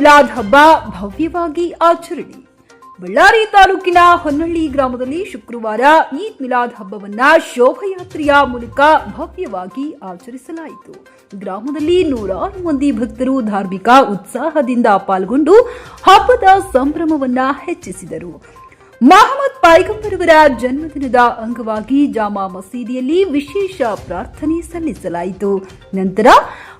ಮಿಲಾದ್ ಹಬ್ಬ ಭವ್ಯವಾಗಿ ಆಚರಣೆ. ಬಳ್ಳಾರಿ ತಾಲೂಕಿನ ಹೊನ್ನಳ್ಳಿ ಗ್ರಾಮದಲ್ಲಿ ಶುಕ್ರವಾರ ಈದ್ ಮಿಲಾದ್ ಹಬ್ಬವನ್ನ ಶೋಭಾಯಾತ್ರೆಯ ಮೂಲಕ ಭವ್ಯವಾಗಿ ಆಚರಿಸಲಾಯಿತು. ಗ್ರಾಮದಲ್ಲಿ ನೂರಾರು ಮಂದಿ ಭಕ್ತರು ಧಾರ್ಮಿಕ ಉತ್ಸಾಹದಿಂದ ಪಾಲ್ಗೊಂಡು ಹಬ್ಬದ ಸಂಭ್ರಮವನ್ನ ಹೆಚ್ಚಿಸಿದರು. ಮಹಮ್ಮದ್ ಪೈಗಂಬರವರ ಜನ್ಮದಿನದ ಅಂಗವಾಗಿ ಜಾಮಾ ಮಸೀದಿಯಲ್ಲಿ ವಿಶೇಷ ಪ್ರಾರ್ಥನೆ ಸಲ್ಲಿಸಲಾಯಿತು. ನಂತರ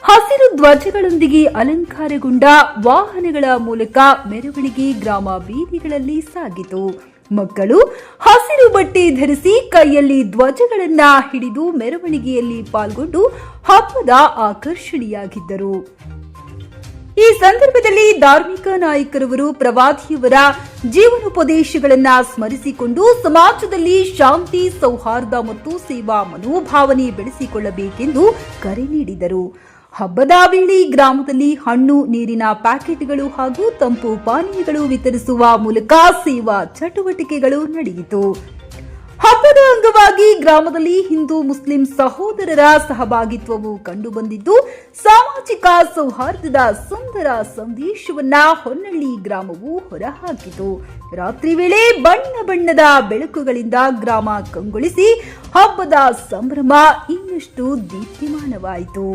ಹಸಿರು ಧ್ವಜಗಳೊಂದಿಗೆ ಅಲಂಕಾರಗೊಂಡ ವಾಹನಗಳ ಮೂಲಕ ಮೆರವಣಿಗೆ ಗ್ರಾಮ ಬೀದಿಗಳಲ್ಲಿ ಸಾಗಿತು. ಮಕ್ಕಳು ಹಸಿರು ಬಟ್ಟೆ ಧರಿಸಿ ಕೈಯಲ್ಲಿ ಧ್ವಜಗಳನ್ನ ಹಿಡಿದು ಮೆರವಣಿಗೆಯಲ್ಲಿ ಪಾಲ್ಗೊಂಡು ಹಬ್ಬದ ಆಕರ್ಷಣೆಯಾಗಿದ್ದರು. ಈ ಸಂದರ್ಭದಲ್ಲಿ ಧಾರ್ಮಿಕ ನಾಯಕರವರು ಪ್ರವಾದಿಯವರ ಜೀವನೋಪದೇಶಗಳನ್ನ ಸ್ಮರಿಸಿಕೊಂಡು ಸಮಾಜದಲ್ಲಿ ಶಾಂತಿ, ಸೌಹಾರ್ದ ಮತ್ತು ಸೇವಾ ಮನೋಭಾವನೆ ಬೆಳೆಸಿಕೊಳ್ಳಬೇಕೆಂದು ಕರೆ ನೀಡಿದರು. ಹಬ್ಬದ ವೇಳೆ ಗ್ರಾಮದಲ್ಲಿ ಹಣ್ಣು, ನೀರಿನ ಪ್ಯಾಕೆಟ್ಗಳು ಹಾಗೂ ತಂಪು ಪಾನೀಯಗಳು ವಿತರಿಸುವ ಮೂಲಕ ಸೇವಾ ಚಟುವಟಿಕೆಗಳು ನಡೆಯಿತು. ಹಬ್ಬದ ಅಂಗವಾಗಿ ಗ್ರಾಮದಲ್ಲಿ ಹಿಂದೂ ಮುಸ್ಲಿಂ ಸಹೋದರರ ಸಹಭಾಗಿತ್ವವು ಕಂಡುಬಂದಿದ್ದು ಸಾಮಾಜಿಕ ಸೌಹಾರ್ದದ ಸುಂದರ ಸಂದೇಶವನ್ನ ಹೊನ್ನಳ್ಳಿ ಗ್ರಾಮವು ಹೊರಹಾಕಿತು. ರಾತ್ರಿ ವೇಳೆ ಬಣ್ಣ ಬಣ್ಣದ ಬೆಳಕುಗಳಿಂದ ಗ್ರಾಮ ಕಂಗೊಳಿಸಿ ಹಬ್ಬದ ಸಂಭ್ರಮ ಇನ್ನಷ್ಟು ದೀಪ್ತಿಮಾನವಾಯಿತು.